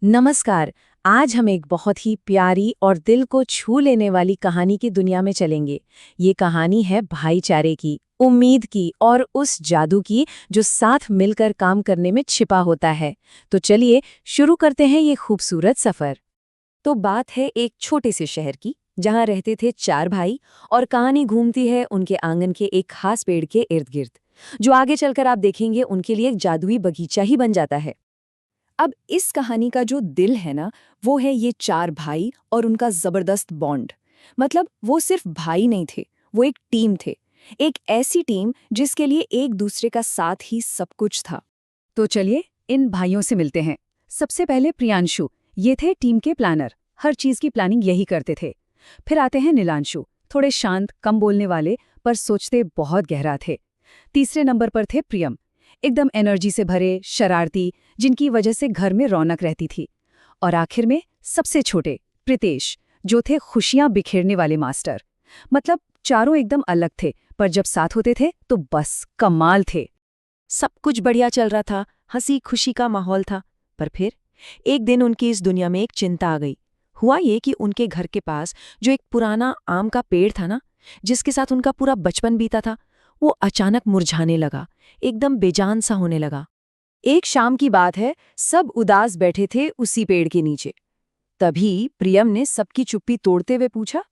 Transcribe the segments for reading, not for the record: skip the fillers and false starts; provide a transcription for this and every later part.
नमस्कार। आज हम एक बहुत ही प्यारी और दिल को छू लेने वाली कहानी की दुनिया में चलेंगे। ये कहानी है भाईचारे की, उम्मीद की और उस जादू की जो साथ मिलकर काम करने में छिपा होता है। तो चलिए शुरू करते हैं ये खूबसूरत सफर। तो बात है एक छोटे से शहर की, जहाँ रहते थे 4 भाई और कहानी घूमती है उनके आंगन के एक खास पेड़ के इर्द गिर्द, जो आगे चलकर आप देखेंगे उनके लिए एक जादुई बगीचा ही बन जाता है। अब इस कहानी का जो दिल है ना, वो है ये 4 भाई और उनका जबरदस्त बॉन्ड। मतलब वो सिर्फ भाई नहीं थे, वो एक टीम थे। एक ऐसी टीम जिसके लिए एक दूसरे का साथ ही सब कुछ था। तो चलिए इन भाइयों से मिलते हैं। सबसे पहले प्रियांशु, ये थे टीम के प्लानर, हर चीज की प्लानिंग यही करते थे। फिर आते हैं नीलांशु, थोड़े शांत, कम बोलने वाले, पर सोचते बहुत गहरा थे। तीसरे नंबर पर थे प्रियम, एकदम एनर्जी से भरे, शरारती, जिनकी वजह से घर में रौनक रहती थी। और आखिर में सबसे छोटे प्रीतेश, जो थे खुशियां बिखेरने वाले मास्टर। मतलब चारों एकदम अलग थे, पर जब साथ होते थे तो बस कमाल थे। सब कुछ बढ़िया चल रहा था, हंसी खुशी का माहौल था। पर फिर एक दिन उनकी इस दुनिया में एक चिंता आ गई। हुआ ये कि उनके घर के पास जो एक पुराना आम का पेड़ था ना, जिसके साथ उनका पूरा बचपन बीता था, वो अचानक मुरझाने लगा, एकदम बेजान सा होने लगा। एक शाम की बात है, सब उदास बैठे थे उसी पेड़ के नीचे। तभी प्रियम ने सबकी चुप्पी तोड़ते हुए पूछा,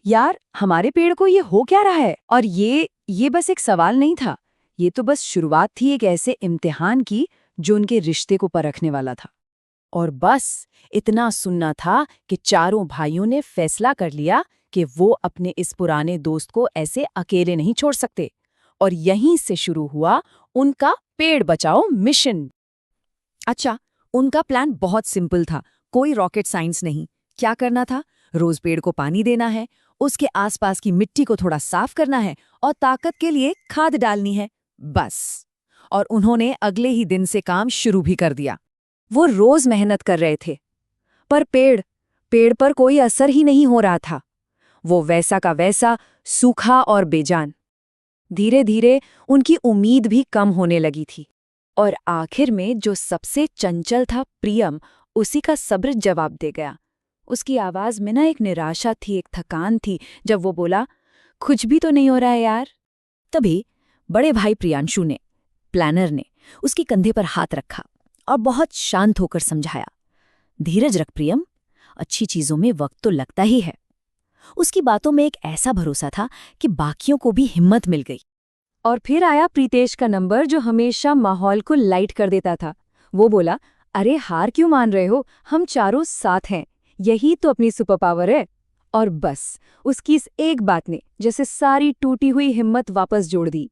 यार हमारे पेड़ को ये हो क्या रहा है? और ये बस एक सवाल नहीं था, ये तो बस शुरुआत थी एक ऐसे इम्तिहान की जो उनके रिश्ते को परखने वाला था। और बस इतना सुनना था कि चारों भाइयों ने फैसला कर लिया कि वो अपने इस पुराने दोस्त को ऐसे अकेले नहीं छोड़ सकते। और यहीं से शुरू हुआ उनका पेड़ बचाओ मिशन। अच्छा, उनका प्लान बहुत सिंपल था, कोई रॉकेट साइंस नहीं। क्या करना था? रोज पेड़ को पानी देना है, उसके आसपास की मिट्टी को थोड़ा साफ करना है और ताकत के लिए खाद डालनी है, बस। और उन्होंने अगले ही दिन से काम शुरू भी कर दिया। वो रोज मेहनत कर रहे थे, पर पेड़ पर कोई असर ही नहीं हो रहा था। वो वैसा का वैसा, सूखा और बेजान। धीरे धीरे उनकी उम्मीद भी कम होने लगी थी। और आखिर में जो सबसे चंचल था प्रियम, उसी का सब्र जवाब दे गया। उसकी आवाज में ना एक निराशा थी, एक थकान थी, जब वो बोला, कुछ भी तो नहीं हो रहा है यार। तभी बड़े भाई प्रियांशु ने, प्लानर ने, उसके कंधे पर हाथ रखा और बहुत शांत होकर समझाया, धीरज रख प्रियम, अच्छी चीजों में वक्त तो लगता ही है। उसकी बातों में एक ऐसा भरोसा था कि बाकियों को भी हिम्मत मिल गई। और फिर आया प्रीतेश का नंबर, जो हमेशा माहौल को लाइट कर देता था। वो बोला, अरे हार क्यों मान रहे हो, हम चारों साथ हैं, यही तो अपनी सुपर पावर है। और बस उसकी इस एक बात ने जैसे सारी टूटी हुई हिम्मत वापस जोड़ दी।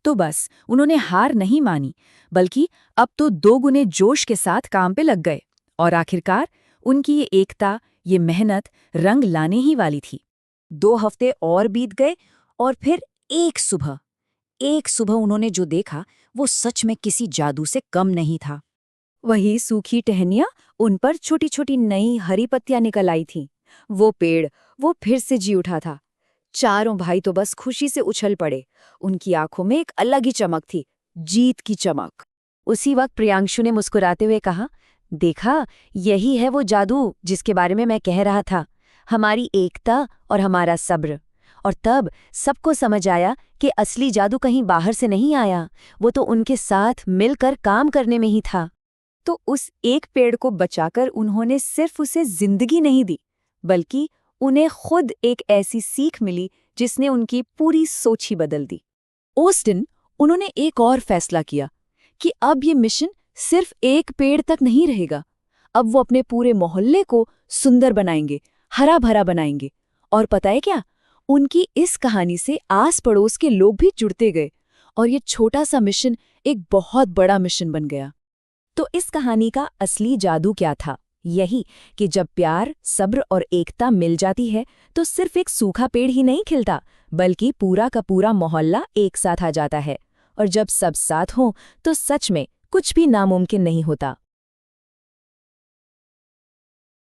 तो बस उन्होंने हार नहीं मानी, बल्कि अब तो 2 गुने जोश के साथ काम पे लग गए। और आखिरकार उनकी ये एकता, ये मेहनत रंग लाने ही वाली थी। 2 हफ्ते और बीत गए और फिर एक सुबह उन्होंने जो देखा वो सच में किसी जादू से कम नहीं था। वही सूखी टहनियां, उन पर छोटी छोटी नई हरी पत्तियां निकल आई थीं। वो पेड़, वो फिर से जी उठा था। चारों भाई तो बस खुशी से उछल पड़े। उनकी आंखों में एक अलग ही चमक थी, जीत की चमक। उसी वक्त प्रियांशु ने मुस्कुराते हुए कहा, देखा, यही है वो जादू जिसके बारे में मैं कह रहा था, हमारी एकता और हमारा सब्र। और तब सबको समझ आया कि असली जादू कहीं बाहर से नहीं आया, वो तो उनके साथ मिलकर काम करने में ही था। तो उस एक पेड़ को बचाकर उन्होंने सिर्फ उसे जिंदगी नहीं दी, बल्कि उन्हें खुद एक ऐसी सीख मिली जिसने उनकी पूरी सोच ही बदल दी। उस दिन उन्होंने एक और फैसला किया कि अब ये मिशन सिर्फ एक पेड़ तक नहीं रहेगा। अब वो अपने पूरे मोहल्ले को सुंदर बनाएंगे, हरा भरा बनाएंगे। और पता है क्या, उनकी इस कहानी से आस पड़ोस के लोग भी जुड़ते गए और ये छोटा सा मिशन एक बहुत बड़ा मिशन बन गया। तो इस कहानी का असली जादू क्या था? यही कि जब प्यार, सब्र और एकता मिल जाती है तो सिर्फ एक सूखा पेड़ ही नहीं खिलता, बल्कि पूरा का पूरा मोहल्ला एक साथ आ जाता है। और जब सब साथ हों तो सच में कुछ भी नामुमकिन नहीं होता।